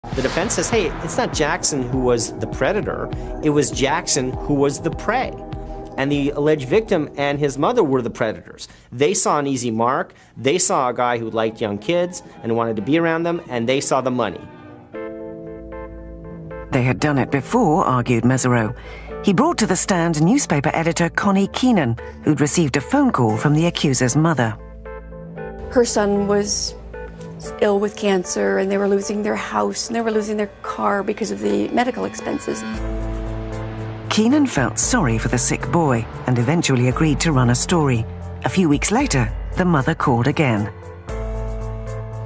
The defense says, hey, it's not Jackson who was the predator, it was Jackson who was the prey. And the alleged victim and his mother were the predators. They saw an easy mark, they saw a guy who liked young kids and wanted to be around them, and they saw the money. They had done it before, argued Mesereau. He brought to the stand newspaper editor Connie Keenan, who'd received a phone call from the accuser's mother. Her son was ill with cancer, and they were losing their house, and they were losing their car because of the medical expenses. Keenan felt sorry for the sick boy and eventually agreed to run a story. A few weeks later, the mother called again.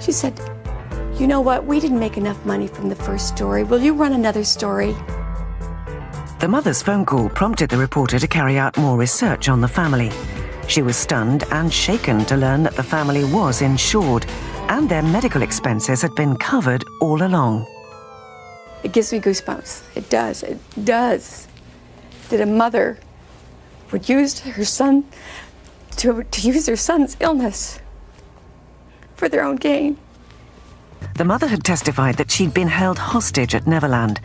She said, you know what, we didn't make enough money from the first story. Will you run another story? The mother's phone call prompted the reporter to carry out more research on the family. She was stunned and shaken to learn that the family was insured and their medical expenses had been covered all along. It gives me goosebumps. It does. That a mother would use her son to use her son's illness for their own gain. The mother had testified that she'd been held hostage at Neverland.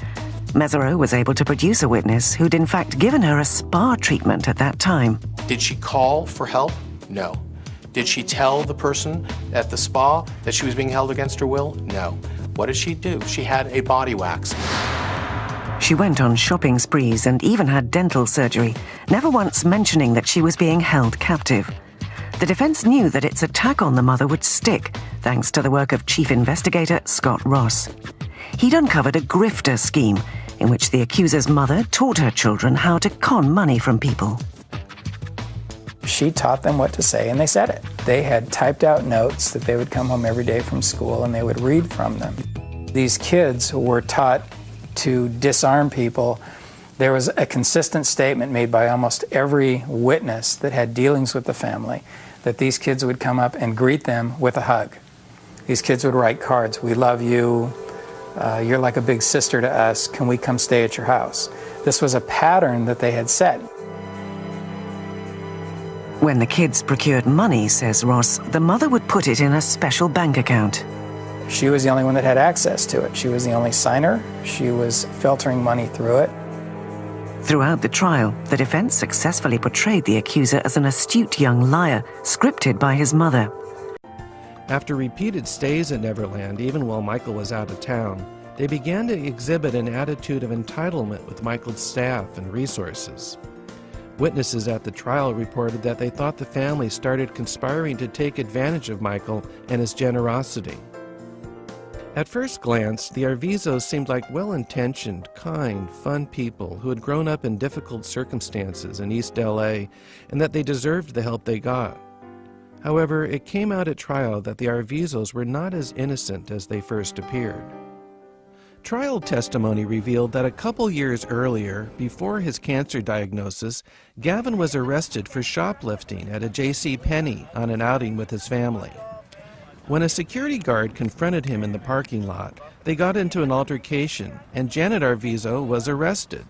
Mesereau was able to produce a witness who'd in fact given her a spa treatment at that time. Did she call for help? No. Did she tell the person at the spa that she was being held against her will? No. What did she do? She had a body wax. She went on shopping sprees and even had dental surgery, never once mentioning that she was being held captive. The defense knew that its attack on the mother would stick, thanks to the work of Chief Investigator Scott Ross. He'd uncovered a grifter scheme in which the accuser's mother taught her children how to con money from people. She taught them what to say, and they said it. They had typed out notes that they would come home every day from school, and they would read from them. These kids were taught to disarm people. There was a consistent statement made by almost every witness that had dealings with the family that these kids would come up and greet them with a hug. These kids would write cards, "We love you, you're like a big sister to us, can we come stay at your house?" This was a pattern that they had set. When the kids procured money, says Ross, the mother would put it in a special bank account. She was the only one that had access to it. She was the only signer. She was filtering money through it. Throughout the trial, the defense successfully portrayed the accuser as an astute young liar, scripted by his mother. After repeated stays at Neverland, even while Michael was out of town, they began to exhibit an attitude of entitlement with Michael's staff and resources. Witnesses at the trial reported that they thought the family started conspiring to take advantage of Michael and his generosity. At first glance, the Arvizos seemed like well-intentioned, kind, fun people who had grown up in difficult circumstances in East LA and that they deserved the help they got. However, it came out at trial that the Arvizos were not as innocent as they first appeared. Trial testimony revealed that a couple years earlier, before his cancer diagnosis, Gavin was arrested for shoplifting at a JCPenney on an outing with his family. When a security guard confronted him in the parking lot, they got into an altercation, and Janet Arvizo was arrested.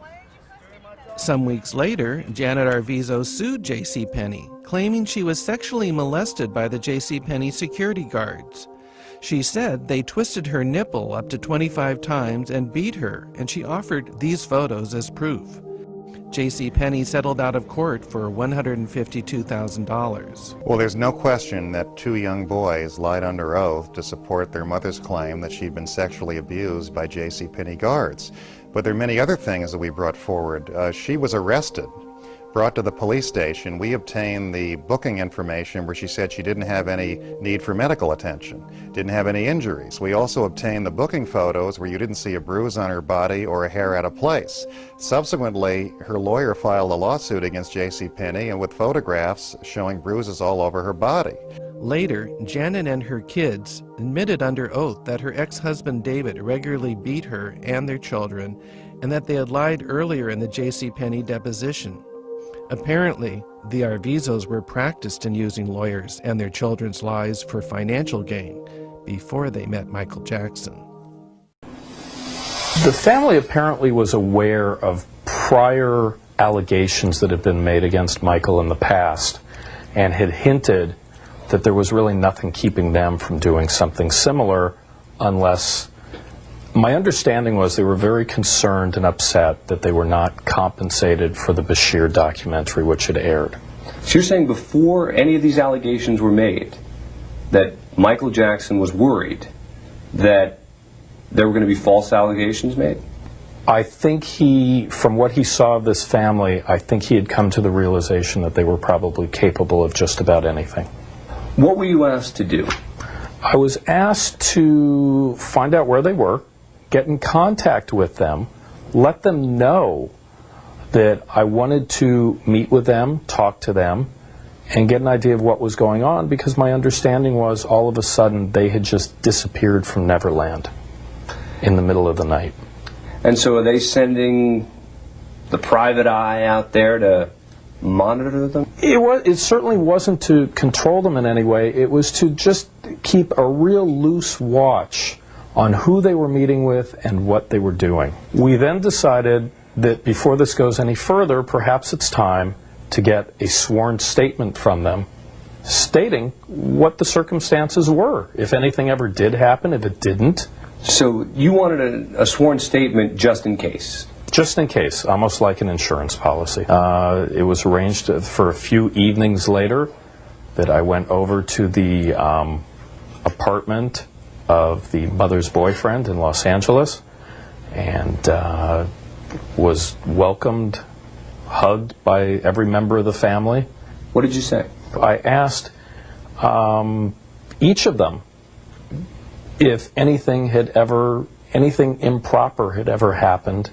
Some weeks later, Janet Arvizo sued JCPenney, claiming she was sexually molested by the JCPenney security guards. She said they twisted her nipple up to 25 times and beat her, and she offered these photos as proof. JCPenney settled out of court for $152,000. Well, there's no question that two young boys lied under oath to support their mother's claim that she'd been sexually abused by JCPenney guards. But there are many other things that we brought forward. She was arrested, brought to the police station. We obtained the booking information where she said she didn't have any need for medical attention, didn't have any injuries. We also obtained the booking photos where you didn't see a bruise on her body or a hair out of place. Subsequently, her lawyer filed a lawsuit against JCPenney and with photographs showing bruises all over her body. Later, Janet and her kids admitted under oath that her ex-husband David regularly beat her and their children, and that they had lied earlier in the JCPenney deposition. Apparently, the Arvizos were practiced in using lawyers and their children's lies for financial gain before they met Michael Jackson. The family apparently was aware of prior allegations that had been made against Michael in the past and had hinted that there was really nothing keeping them from doing something similar unless My understanding was they were very concerned and upset that they were not compensated for the Bashir documentary which had aired. So you're saying before any of these allegations were made that Michael Jackson was worried that there were going to be false allegations made? I think from what he saw of this family, I think he had come to the realization that they were probably capable of just about anything. What were you asked to do? I was asked to find out where they were, get in contact with them, let them know that I wanted to meet with them, talk to them, and get an idea of what was going on, because my understanding was all of a sudden they had just disappeared from Neverland in the middle of the night. And so are they sending the private eye out there to monitor them? It certainly wasn't to control them in any way. It was to just keep a real loose watch on who they were meeting with and what they were doing. We then decided that before this goes any further, perhaps it's time to get a sworn statement from them stating what the circumstances were, if anything ever did happen, if it didn't. So you wanted a sworn statement just in case? Just in case, almost like an insurance policy. It was arranged for a few evenings later that I went over to the apartment of the mother's boyfriend in Los Angeles and was welcomed, hugged by every member of the family. What did you say? I asked each of them if anything improper had ever happened.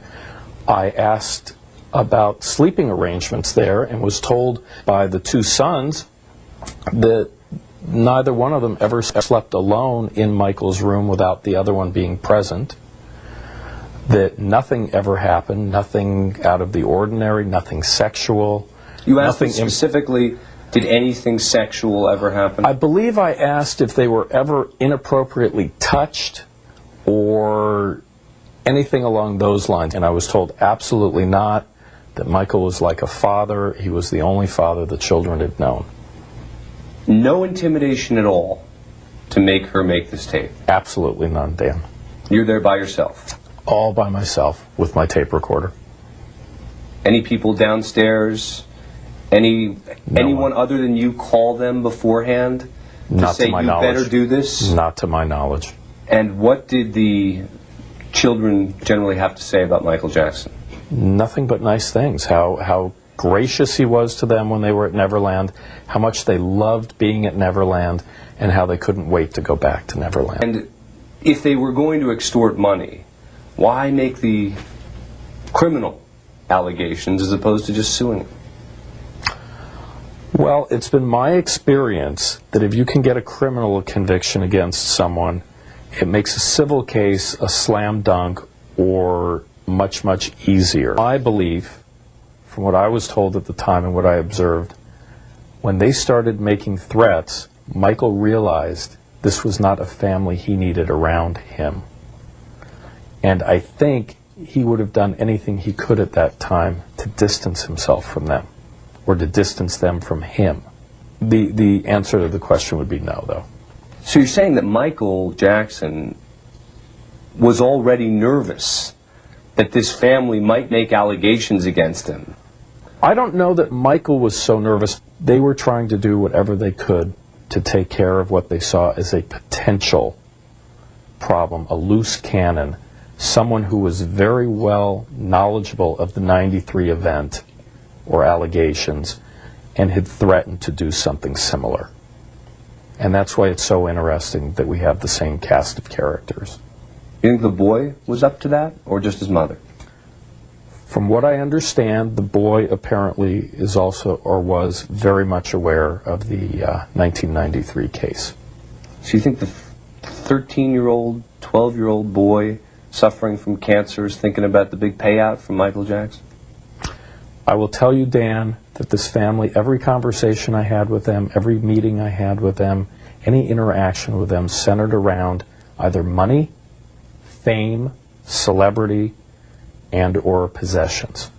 I asked about sleeping arrangements there and was told by the two sons that neither one of them ever slept alone in Michael's room without the other one being present, that nothing ever happened, nothing out of the ordinary, nothing sexual. You asked them specifically, did anything sexual ever happen? I believe I asked if they were ever inappropriately touched or anything along those lines, and I was told absolutely not, that Michael was like a father. He was the only father the children had known. No intimidation at all to make her make this tape? Absolutely none, Dan. You're there by yourself? All by myself with my tape recorder. Any people downstairs? Anyone other than you call them beforehand to say, you better do this? Not to my knowledge. And what did the children generally have to say about Michael Jackson? Nothing but nice things. How gracious he was to them when they were at Neverland, how much they loved being at Neverland, and how they couldn't wait to go back to Neverland. And if they were going to extort money, why make the criminal allegations as opposed to just suing them? Well, it's been my experience that if you can get a criminal conviction against someone, it makes a civil case a slam dunk or much, much easier. I believe, from what I was told at the time and what I observed, when they started making threats, Michael realized this was not a family he needed around him. And I think he would have done anything he could at that time to distance himself from them, or to distance them from him. The answer to the question would be no, though. So you're saying that Michael Jackson was already nervous that this family might make allegations against him? I don't know that Michael was so nervous. They were trying to do whatever they could to take care of what they saw as a potential problem, a loose cannon, someone who was very well knowledgeable of the '93 event or allegations and had threatened to do something similar. And that's why it's so interesting that we have the same cast of characters. You think the boy was up to that, or just his mother? From what I understand, the boy apparently is also, or was, very much aware of the 1993 case. So you think the 13-year-old, 12-year-old boy suffering from cancer is thinking about the big payout from Michael Jackson? I will tell you, Dan, that this family, every conversation I had with them, every meeting I had with them, any interaction with them centered around either money, fame, celebrity, and or possessions.